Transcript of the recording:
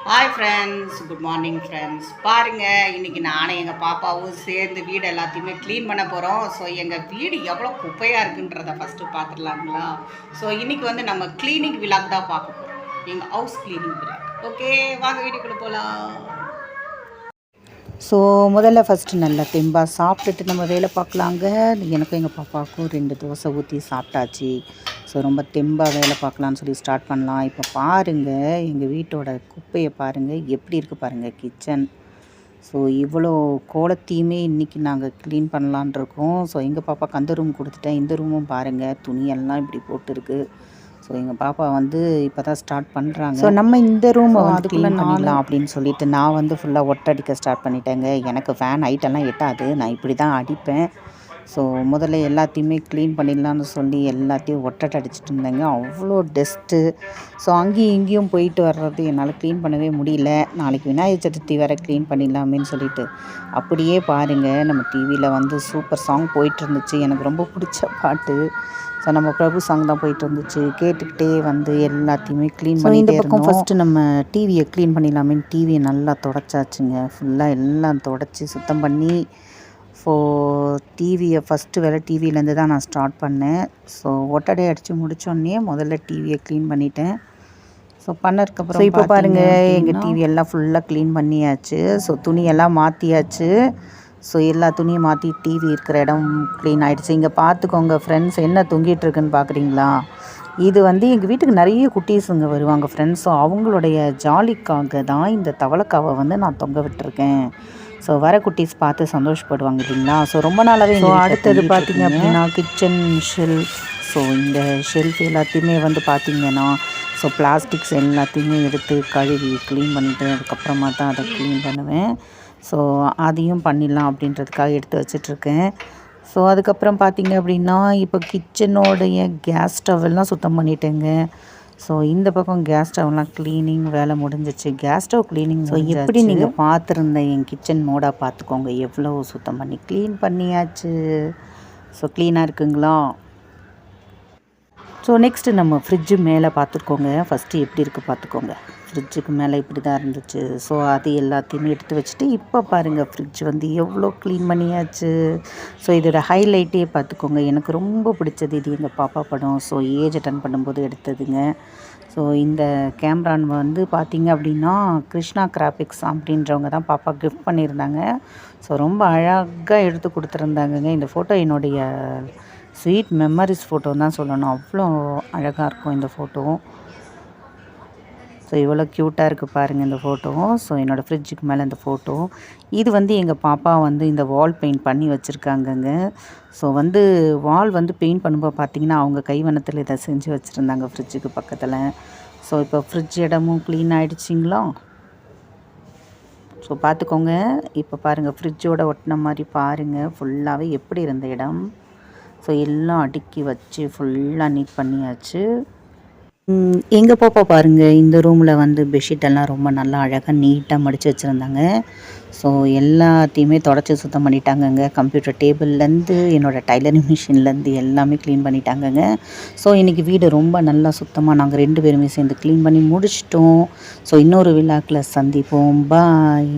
Hi friends, good morning friends. பாருங்கள், இன்றைக்கி நானும் எங்கள் பாப்பாவும் சேர்ந்து வீடு எல்லாத்தையுமே க்ளீன் பண்ண போகிறோம். ஸோ எங்கள் வீடு எவ்வளோ குப்பையாக இருக்குன்றதை ஃபஸ்ட்டு பார்த்துடலாங்களா. ஸோ இன்றைக்கி வந்து நம்ம க்ளீனிங் விலாக் தான் பார்க்க போகிறோம், எங்கள் ஹவுஸ் க்ளீனிங் விலாக். ஓகே, வாங்க வீட்டுக்குள்ளே போகலாம். ஸோ முதல்ல ஃபஸ்ட்டு நல்லா தெம்பாக சாப்பிட்டுட்டு நம்ம வேலை பார்க்கலாங்க. எனக்கும் எங்கள் பாப்பாவுக்கும் 2 தோசை ஊற்றி சாப்பிட்டாச்சு. ஸோ ரொம்ப தெம்பாக வேலை பார்க்கலான்னு சொல்லி ஸ்டார்ட் பண்ணலாம். இப்போ பாருங்கள், எங்கள் வீட்டோட குப்பையை பாருங்கள் எப்படி இருக்குது பாருங்கள் கிச்சன். ஸோ இவ்வளோ கோலத்தையுமே இன்றைக்கி நாங்கள் க்ளீன் பண்ணலான் இருக்கோம். ஸோ எங்கள் பாப்பாவுக்கு அந்த ரூம் கொடுத்துட்டேன். இந்த ரூமும் பாருங்கள், துணியெல்லாம் இப்படி போட்டுருக்கு. ஸோ எங்கள் பாப்பா வந்து இப்போ தான் ஸ்டார்ட் பண்ணுறாங்க. ஸோ நம்ம இந்த ரூமை வந்து க்ளீன் பண்ணிடலாம் அப்படின்னு சொல்லிட்டு நான் வந்து ஃபுல்லாக ஒட்டடிக்க ஸ்டார்ட் பண்ணிட்டேங்க. எனக்கு ஃபேன் ஹைட்டெல்லாம் எட்டாது, நான் இப்படி தான் அடிப்பேன். ஸோ முதல்ல எல்லாத்தையுமே க்ளீன் பண்ணிடலான்னு சொல்லி எல்லாத்தையும் ஒட்டடை அடிச்சிட்டு இருந்தேங்க. அவ்வளோ டஸ்ட்டு. ஸோ அங்கேயும் இங்கேயும் போயிட்டு வர்றது என்னால் க்ளீன் பண்ணவே முடியல. நாளைக்கு விநாயகர் சதுர்த்தி வேறு க்ளீன் பண்ணிடலாமேன்னு சொல்லிட்டு அப்படியே பாருங்கள், நம்ம டிவியில் வந்து சூப்பர் சாங் போயிட்டு இருந்துச்சு. எனக்கு ரொம்ப பிடிச்ச பாட்டு. ஸோ நம்ம பிரபு சாங் தான் போயிட்டு இருந்துச்சு. கேட்டுக்கிட்டே வந்து எல்லாத்தையுமே க்ளீன் பண்ணி இந்த பக்கம் ஃபஸ்ட்டு நம்ம டிவியை க்ளீன் பண்ணிடலாமேன்னு டிவியை நல்லா தொடச்சாச்சுங்க. ஃபுல்லாக எல்லாம் தொடச்சி சுத்தம் பண்ணி டிவியை ஃபஸ்ட்டு வேலை டிவியிலேருந்து தான் நான் ஸ்டார்ட் பண்ணேன். ஸோ ஒட்டடை அடித்து முடித்தோடனே முதல்ல டிவியை க்ளீன் பண்ணிட்டேன். ஸோ பண்ணதுக்கப்புறம் இப்போ பாருங்கள், எங்கள் டிவி எல்லாம் ஃபுல்லாக க்ளீன் பண்ணியாச்சு. ஸோ துணியெல்லாம் மாற்றியாச்சு. ஸோ எல்லா துணியும் மாற்றி டிவி இருக்கிற இடம் க்ளீன் ஆகிடுச்சு. இங்கே பார்த்துக்கோங்க ஃப்ரெண்ட்ஸ், என்ன தொங்கிட்டு இருக்குன்னு பார்க்குறீங்களா? இது வந்து எங்கள் வீட்டுக்கு நிறைய குட்டீஸுங்க வருவாங்க ஃப்ரெண்ட்ஸ். ஸோ அவங்களுடைய ஜாலிக்காக தான் இந்த தவளைக்காவை வந்து நான் தொங்க விட்டுருக்கேன். ஸோ வர குட்டீஸ் பார்த்து சந்தோஷப்படுவாங்க இல்லைங்களா. ஸோ ரொம்ப நாளாகவே அடுத்தது பார்த்திங்க அப்படின்னா கிச்சன் ஷெல்ஃப். ஸோ இந்த ஷெல்ஃப் எல்லாத்தையுமே வந்து பார்த்திங்கன்னா ஸோ பிளாஸ்டிக்ஸ் எல்லாத்தையுமே எடுத்து கழுவி க்ளீன் பண்ணிவிட்டு அதுக்கப்புறமா தான் அதை க்ளீன் பண்ணுவேன். ஸோ அதையும் பண்ணிடலாம் அப்படின்றதுக்காக எடுத்து வச்சிட்ருக்கேன். ஸோ அதுக்கப்புறம் பார்த்திங்க அப்படின்னா இப்போ கிச்சனோடைய கேஸ் ஸ்டவ்வெல்லாம் சுத்தம் பண்ணிட்டேங்க. ஸோ இந்த பக்கம் கேஸ் ஸ்டவ்லாம் க்ளீனிங் வேலை முடிஞ்சிச்சு. கேஸ் ஸ்டவ் க்ளீனிங் ஸோ எப்படி நீங்கள் பார்த்துருந்த என் கிச்சன் மோடாக பார்த்துக்கோங்க, எவ்வளோ சுத்தம் பண்ணி க்ளீன் பண்ணியாச்சு. ஸோ க்ளீனாக இருக்குங்களா. ஸோ நெக்ஸ்ட்டு நம்ம ஃப்ரிட்ஜு மேலே பார்த்துக்கோங்க. ஃபஸ்ட்டு எப்படி இருக்குது பார்த்துக்கோங்க. ஃப்ரிட்ஜுக்கு மேலே இப்படி தான் இருந்துச்சு. ஸோ அது எல்லாத்தையுமே எடுத்து வச்சுட்டு இப்போ பாருங்கள், ஃப்ரிட்ஜ் வந்து எவ்வளோ க்ளீன் பண்ணியாச்சு. ஸோ இதோட ஹைலைட்டே பார்த்துக்கோங்க. எனக்கு ரொம்ப பிடிச்சது இது எங்கள் பாப்பா படம். ஸோ ஏஜ் அட்டன் பண்ணும்போது எடுத்ததுங்க. ஸோ இந்த கேமரான் வந்து பார்த்திங்க அப்படின்னா கிருஷ்ணா கிராஃபிக்ஸ் அப்படின்றவங்க தான் பாப்பா கிஃப்ட் பண்ணியிருந்தாங்க. ஸோ ரொம்ப அழகாக எடுத்து கொடுத்துருந்தாங்கங்க. இந்த ஃபோட்டோ என்னுடைய ஸ்வீட் மெமரிஸ் ஃபோட்டோன்னு தான் சொல்லணும். அவ்வளோ அழகாக இருக்கும் இந்த ஃபோட்டோ. ஸோ இவ்வளோ க்யூட்டாக இருக்குது பாருங்கள் இந்த ஃபோட்டோ. ஸோ என்னோடய ஃப்ரிட்ஜுக்கு மேலே இந்த ஃபோட்டோ. இது வந்து எங்கள் பாப்பா வந்து இந்த வால் பெயிண்ட் பண்ணி வச்சுருக்காங்கங்க. ஸோ வந்து வால் வந்து பெயிண்ட் பண்ணும்போது பார்த்திங்கன்னா அவங்க கைவண்ணத்தில் இதை செஞ்சு வச்சுருந்தாங்க ஃப்ரிட்ஜுக்கு பக்கத்தில். ஸோ இப்போ ஃப்ரிட்ஜ் இடமும் க்ளீன் ஆகிடுச்சிங்களா. ஸோ பார்த்துக்கோங்க, இப்போ பாருங்கள் ஃப்ரிட்ஜோட ஒட்டின மாதிரி பாருங்கள் ஃபுல்லாகவே எப்படி இருந்த இடம். ஸோ எல்லாம் அடுக்கி வச்சு ஃபுல்லாக நீட் பண்ணியாச்சு. எங்கள் பாப்பா பாருங்கள், இந்த ரூமில் வந்து பெட்ஷீட்டெல்லாம் ரொம்ப நல்லா அழகாக நீட்டாக மடித்து வச்சுருந்தாங்க. ஸோ எல்லாத்தையுமே தொடச்சி சுத்தம் பண்ணிட்டாங்கங்க. கம்ப்யூட்டர் டேபிள்லேருந்து என்னோடய டைலரிங் மிஷின்லேருந்து எல்லாமே க்ளீன் பண்ணிட்டாங்கங்க. ஸோ இன்றைக்கி வீடு ரொம்ப நல்லா சுத்தமாக நாங்கள் 2 பேருமே சேர்ந்து க்ளீன் பண்ணி முடிச்சிட்டோம். ஸோ இன்னொரு விழாக்கில் சந்திப்போம். பாய்.